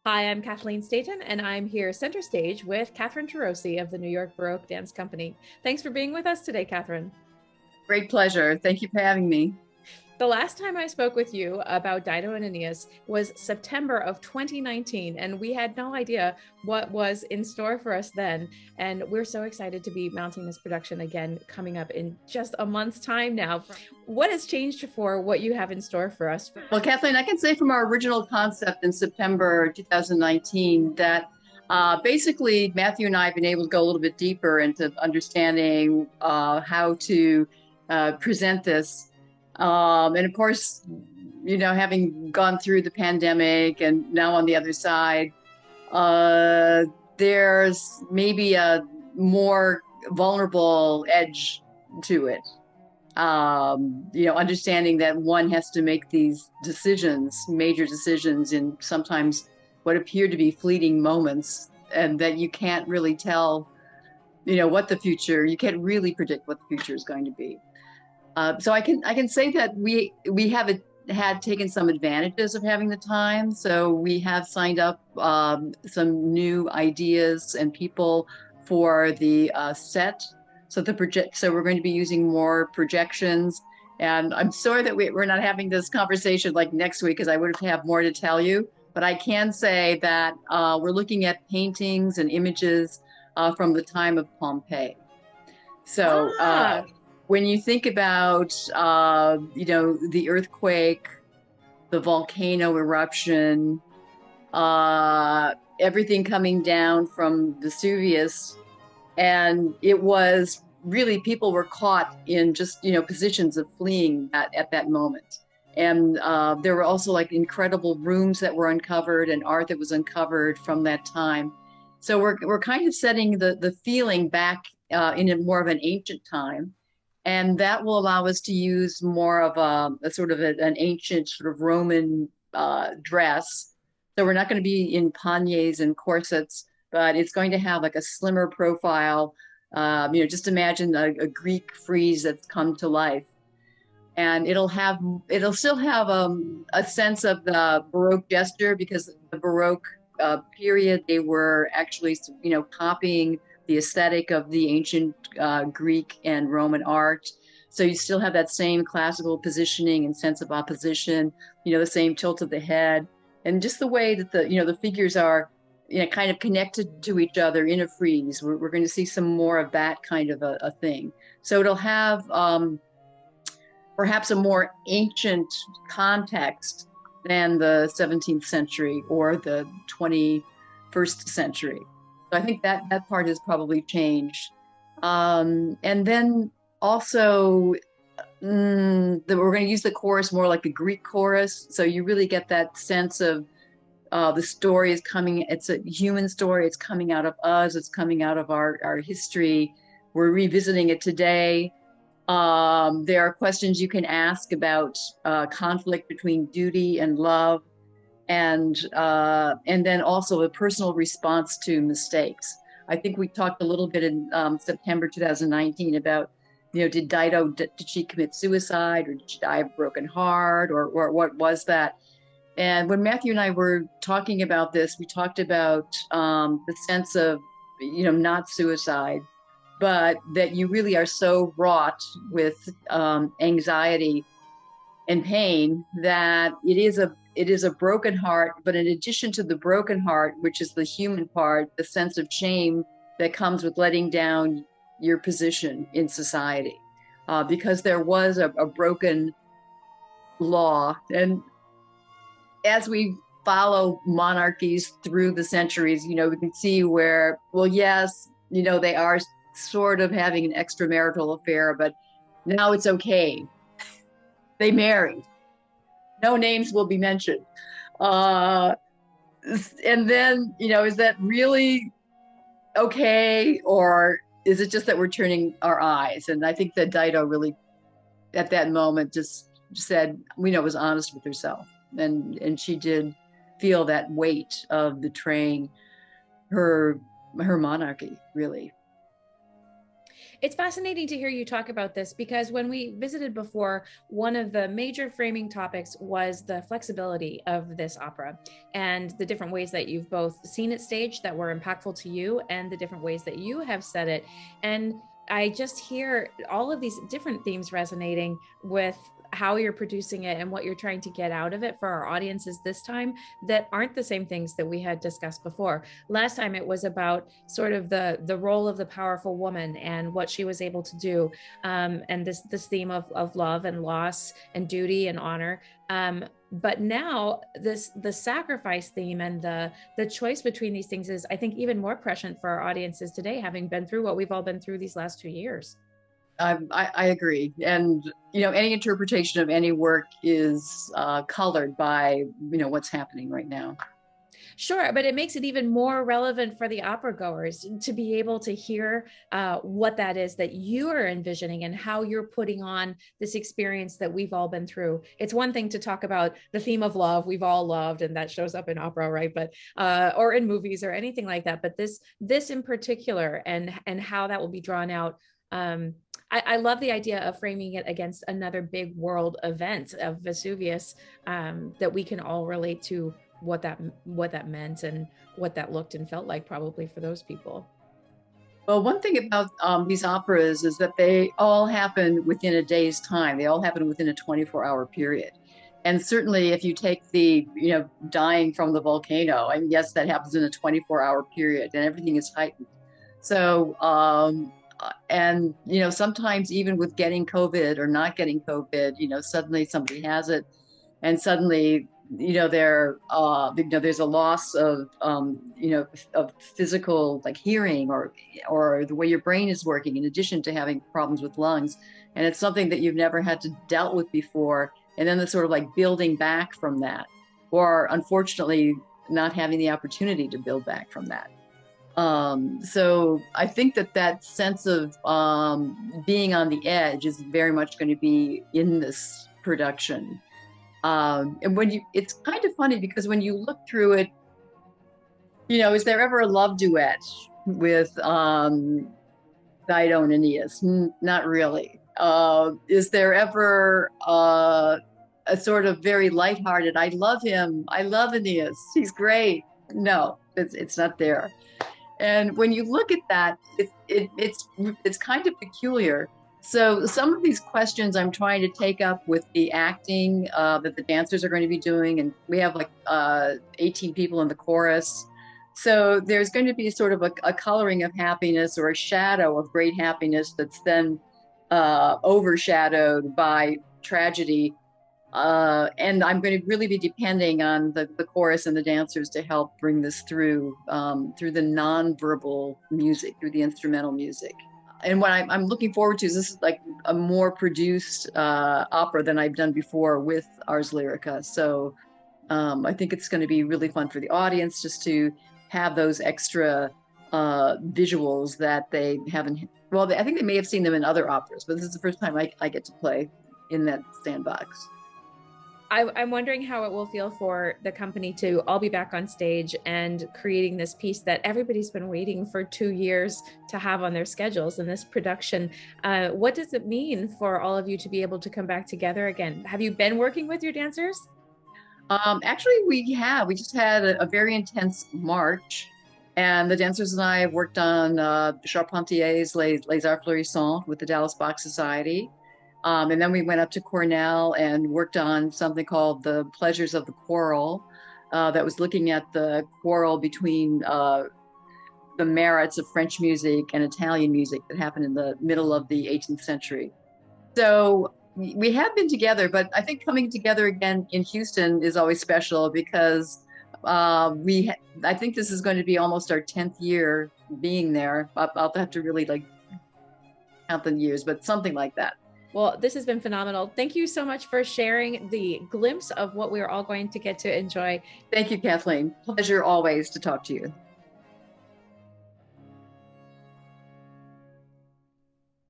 Hi, I'm Kathleen Staten, and I'm here center stage with Catherine Turocy of the New York Baroque Dance Company. Thanks for being with us today, Catherine. Great pleasure. Thank you for having me. The last time I spoke with you about Dido and Aeneas was September of 2019, and we had no idea what was in store for us then. And we're so excited to be mounting this production again coming up in just a month's time now. What has changed for what you have in store for us? Well, Kathleen, I can say from our original concept in September 2019 that basically Matthew and I have been able to go a little bit deeper into understanding how to present this. And of course, having gone through the pandemic and now on the other side, uh, there's maybe a more vulnerable edge to it. Understanding that one has to make these decisions, major decisions, in sometimes what appear to be fleeting moments, and that you can't really tell, what the future. You can't really predict what the future is going to be. So I can say that we have had taken some advantages of having the time. So we have signed up some new ideas and people for the set. So we're going to be using more projections. And I'm sorry that we're not having this conversation like next week because I would have more to tell you. But I can say that we're looking at paintings and images from the time of Pompeii. So Ah, when you think about, the earthquake, the volcano eruption, everything coming down from Vesuvius, and it was really people were caught in just positions of fleeing at that moment. And there were also like incredible rooms that were uncovered and art that was uncovered from that time. So we're kind of setting the feeling back in more of an ancient time, and that will allow us to use more of a sort of an ancient sort of Roman dress. So we're not going to be in panniers and corsets, but it's going to have like a slimmer profile. Just imagine a Greek frieze that's come to life, and it'll still have a sense of the Baroque gesture because the Baroque period they were actually copying the aesthetic of the ancient Greek and Roman art. So you still have that same classical positioning and sense of opposition, the same tilt of the head, and just the way that the figures are, kind of connected to each other in a frieze. We're going to see some more of that kind of a thing. So it'll have perhaps a more ancient context than the 17th century or the 21st century. So I think that part has probably changed. And then also, we're going to use the chorus more like a Greek chorus. So you really get that sense of the story is coming, it's a human story, it's coming out of us, it's coming out of our history. We're revisiting it today. There are questions you can ask about conflict between duty and love, and then also a personal response to mistakes. I think we talked a little bit in September 2019 about, did Dido, did she commit suicide, or did she die of a broken heart, or what was that? And when Matthew and I were talking about this, we talked about the sense of, not suicide, but that you really are so wrought with anxiety and pain that it is a broken heart. But in addition to the broken heart, which is the human part, the sense of shame that comes with letting down your position in society, because there was a broken law. And as we follow monarchies through the centuries, we can see where, well, yes, they are sort of having an extramarital affair, but now it's okay. They married. No names will be mentioned. Uh, and then, is that really okay? Or is it just that we're turning our eyes? And I think that Dido really, at that moment, just said, was honest with herself. And she did feel that weight of betraying her monarchy, really. It's fascinating to hear you talk about this because when we visited before, one of the major framing topics was the flexibility of this opera and the different ways that you've both seen it staged that were impactful to you and the different ways that you have said it. And I just hear all of these different themes resonating with how you're producing it and what you're trying to get out of it for our audiences this time that aren't the same things that we had discussed before. Last time it was about sort of the role of the powerful woman and what she was able to do, and this theme of love and loss and duty and honor. But now the sacrifice theme and the choice between these things is, I think, even more prescient for our audiences today, having been through what we've all been through these last 2 years. I agree. And, any interpretation of any work is colored by, what's happening right now. Sure, but it makes it even more relevant for the opera goers to be able to hear what that is that you are envisioning and how you're putting on this experience that we've all been through. It's one thing to talk about the theme of love we've all loved, and that shows up in opera, right? But or in movies or anything like that. But this in particular, and how that will be drawn out. I love the idea of framing it against another big world event of Vesuvius, that we can all relate to what that meant and what that looked and felt like probably for those people. Well, one thing about these operas is that they all happen within a day's time. They all happen within a 24-hour period. And certainly if you take the, dying from the volcano, and yes, that happens in a 24-hour period and everything is heightened. So, and, sometimes even with getting COVID or not getting COVID, suddenly somebody has it and suddenly, there's a loss of, of physical like hearing or the way your brain is working in addition to having problems with lungs. And it's something that you've never had to dealt with before. And then the sort of like building back from that, or unfortunately not having the opportunity to build back from that. So I think that sense of being on the edge is very much going to be in this production. And it's kind of funny because when you look through it, is there ever a love duet with Dido and Aeneas? Not really. Is there ever a sort of very lighthearted, I love him, I love Aeneas, he's great? No, it's not there. And when you look at that, it's kind of peculiar. So some of these questions I'm trying to take up with the acting that the dancers are going to be doing, and we have like 18 people in the chorus. So there's going to be sort of a coloring of happiness or a shadow of great happiness that's then overshadowed by tragedy. And I'm going to really be depending on the chorus and the dancers to help bring this through the nonverbal music, through the instrumental music. And what I'm looking forward to is this is like a more produced opera than I've done before with Ars Lyrica. So I think it's going to be really fun for the audience just to have those extra visuals that they haven't. Well, I think they may have seen them in other operas, but this is the first time I get to play in that sandbox. I'm wondering how it will feel for the company to all be back on stage and creating this piece that everybody's been waiting for 2 years to have on their schedules in this production. What does it mean for all of you to be able to come back together again? Have you been working with your dancers? Actually, we just had a very intense March, and the dancers and I have worked on Charpentier's Les Arts Florissants with the Dallas Bach Society. And then we went up to Cornell and worked on something called The Pleasures of the Choral, that was looking at the quarrel between the merits of French music and Italian music that happened in the middle of the 18th century. So we have been together, but I think coming together again in Houston is always special because I think this is going to be almost our 10th year being there. I'll have to really like count the years, but something like that. Well, this has been phenomenal. Thank you so much for sharing the glimpse of what we're all going to get to enjoy. Thank you, Kathleen. Pleasure always to talk to you.